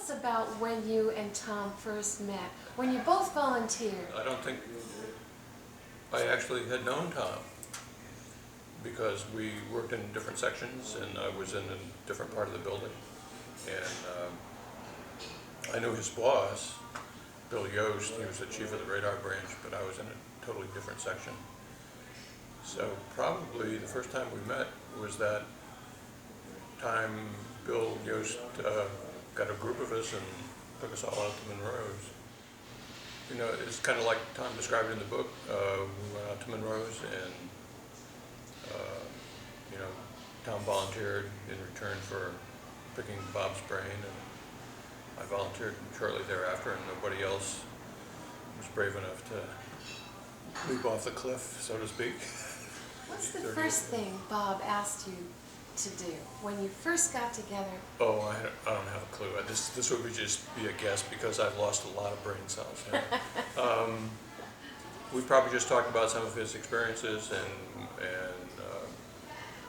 us about when you and Tom first met, when you both volunteered. I don't think I actually had known Tom because we worked in different sections and I was in a different part of the building. And I knew his boss, Bill Yost. He was the chief of the radar branch, but I was in a totally different section. So probably the first time we met was that time Bill Yost got a group of us and took us all out to Monroe's. You know, it's kind of like Tom described in the book. We went out to Monroe's and, you know, Tom volunteered in return for picking Bob's brain, and I volunteered shortly thereafter, and nobody else was brave enough to leap off the cliff, so to speak. What's the first thing Bob asked you to do when you first got together? Oh, I don't have a clue. This would just be a guess because I've lost a lot of brain cells. We probably just talked about some of his experiences and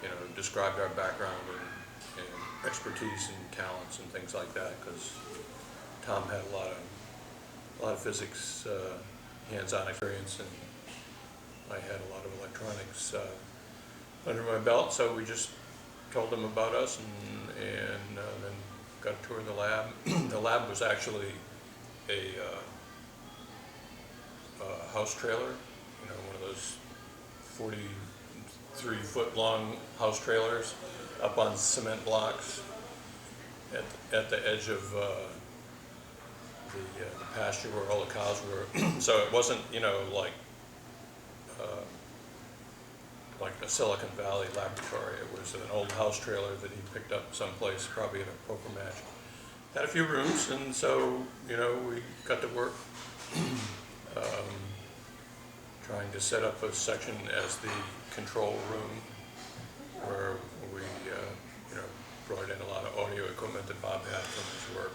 you know, described our background and expertise and talents and things like that, because Tom had a lot of physics hands-on experience, and I had a lot of electronics under my belt. So we just told them about us and then got a tour of the lab. The lab was actually a house trailer, you know, one of those 43-foot long house trailers up on cement blocks at the edge of the pasture where all the cows were. So it wasn't, you know, like a Silicon Valley laboratory. It was an old house trailer that he picked up someplace, probably at a poker match. Had a few rooms, and so, you know, we got to work trying to set up a section as the control room, where we, you know, brought in a lot of audio equipment that Bob had from his work.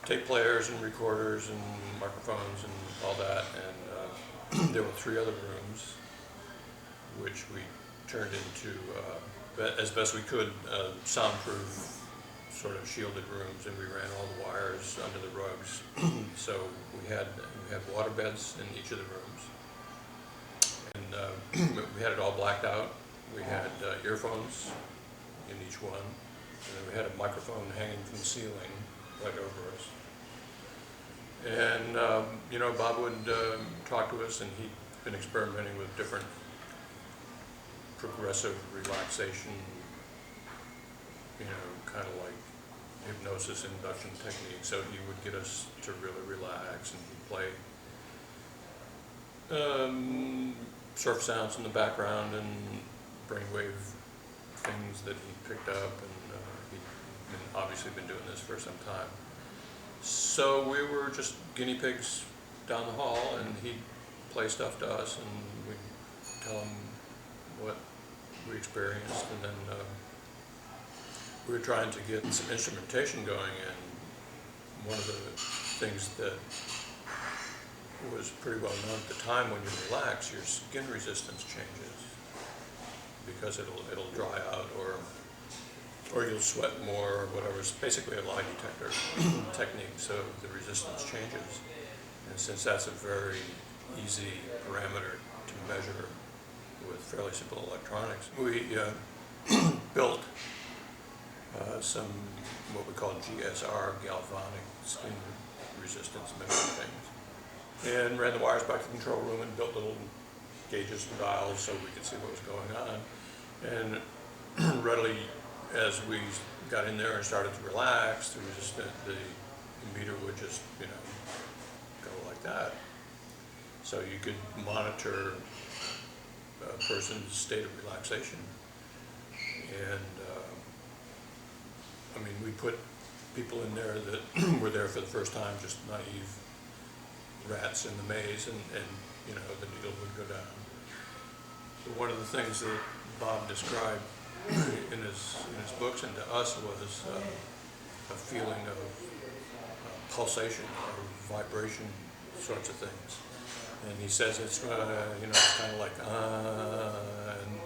Tape players and recorders and microphones and all that, and there were 3 other rooms which we turned into, as best we could, soundproof, sort of shielded rooms, and we ran all the wires under the rugs. So we had water beds in each of the rooms, and we had it all blacked out. We had earphones in each one, and then we had a microphone hanging from the ceiling right over us. And you know, Bob would talk to us, and he'd been experimenting with different progressive relaxation, you know, kind of like hypnosis induction techniques. So he would get us to really relax, and he'd play surf sounds in the background and brainwave things that he picked up, and he'd obviously been doing this for some time. So we were just guinea pigs down the hall, and he'd play stuff to us, and we'd tell him what we experienced, and then we were trying to get some instrumentation going, and one of the things that was pretty well known at the time, when you relax, your skin resistance changes because it'll dry out, or you'll sweat more, or whatever. It's basically a lie detector technique, so the resistance changes. And since that's a very easy parameter to measure with fairly simple electronics, we built some what we call GSR, galvanic skin resistance measuring things, and ran the wires back to the control room and built little gauges and dials so we could see what was going on. And readily, as we got in there and started to relax, the meter would just, you know, go like that. So you could monitor a person's state of relaxation. And I mean, we put people in there that were there for the first time, just naive rats in the maze, and you know, the needle would go down. But one of the things that Bob described in his books and to us was a feeling of pulsation or vibration sorts of things. And he says it's, you know, it's kind of like, and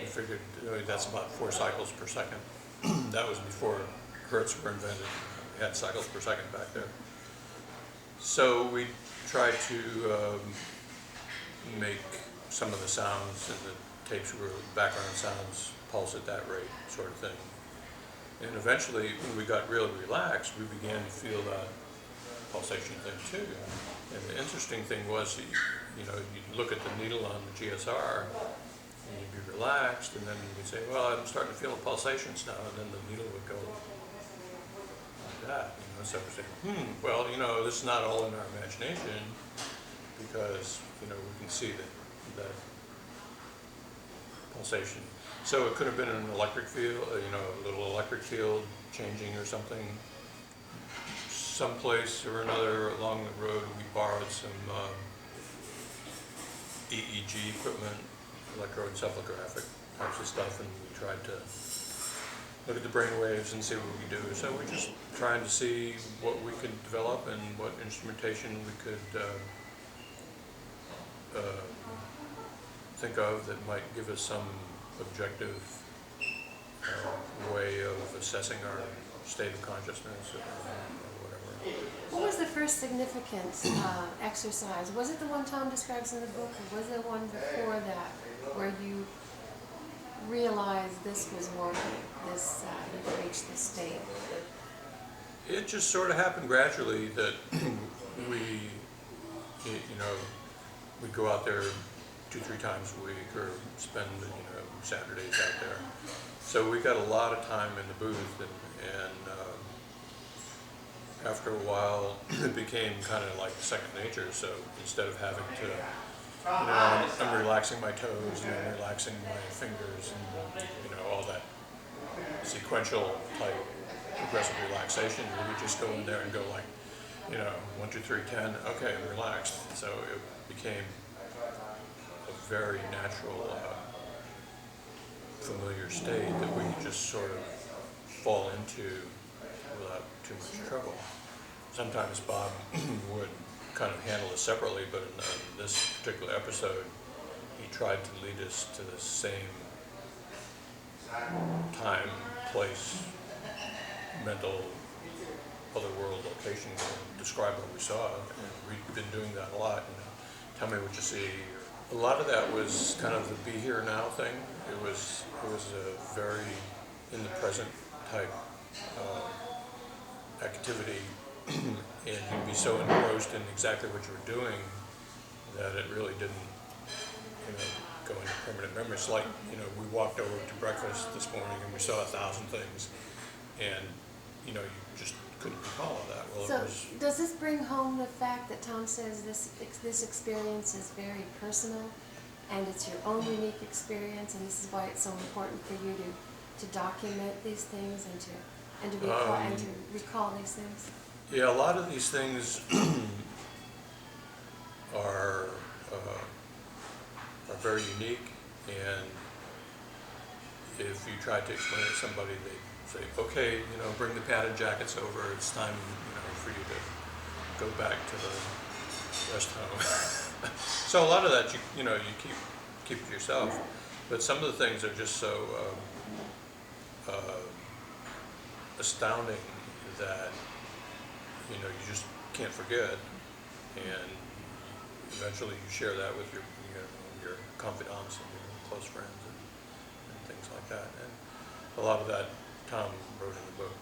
we figured that's about 4 cycles per second. That was before hertz were invented, had cycles per second back there. So we tried to make some of the sounds in the tapes were background sounds, pulse at that rate, sort of thing. And eventually, when we got really relaxed, we began to feel that pulsation thing too. And the interesting thing was, you know, you'd look at the needle on the GSR, and you'd be relaxed, and then you'd say, well, I'm starting to feel the pulsations now, and then the needle would go like that. You know, so we say, well, you know, this is not all in our imagination, because, you know, we can see that pulsation. So it could have been an electric field, you know, a little electric field changing or something. Someplace or another along the road, we borrowed some EEG equipment, electroencephalographic types of stuff, and we tried to look at the brain waves and see what we could do. So we're just trying to see what we could develop and what instrumentation we could think of that might give us some objective way of assessing our state of consciousness or whatever. What was the first significant exercise? Was it the one Tom describes in the book, or was it one before that where you realized this was working, this you'd reached this state? It just sort of happened gradually that we, you know, we'd go out there 2-3 times a week or spend, you know, Saturdays out there. So we got a lot of time in the booth, and after a while it became kind of like second nature. So instead of having to, you know, I'm relaxing my toes and I'm relaxing my fingers and, you know, all that sequential type progressive relaxation, we would just go in there and go like, you know, 1, 2, 3, 10, okay, I'm relaxed. So it became a very natural, familiar state that we just sort of fall into without too much trouble. Sometimes Bob would kind of handle it separately, but in this particular episode, he tried to lead us to the same time, place, mental, otherworld location and describe what we saw. And we've been doing that a lot. You know, tell me what you see. A lot of that was kind of the be here now thing. It was a very in the present type activity, and you'd be so engrossed in exactly what you were doing that it really didn't, you know, go into permanent memory. It's like, you know, we walked over to breakfast this morning and we saw 1,000 things, and you know, you just couldn't recall all that. Well, So it was, does this bring home the fact that Tom says this experience is very personal, and it's your own unique experience, and this is why it's so important for you to document these things and to recall these things? yeah, a lot of these things are very unique, and if you try to explain it to somebody, they say, okay, you know, bring the padded jackets over, it's time, you know, for you to go back to the rest home. So a lot of that, you know, you keep to yourself, but some of the things are just so astounding that, you know, you just can't forget, and eventually you share that with your confidants and your close friends and things like that. And a lot of that Tom wrote in the book.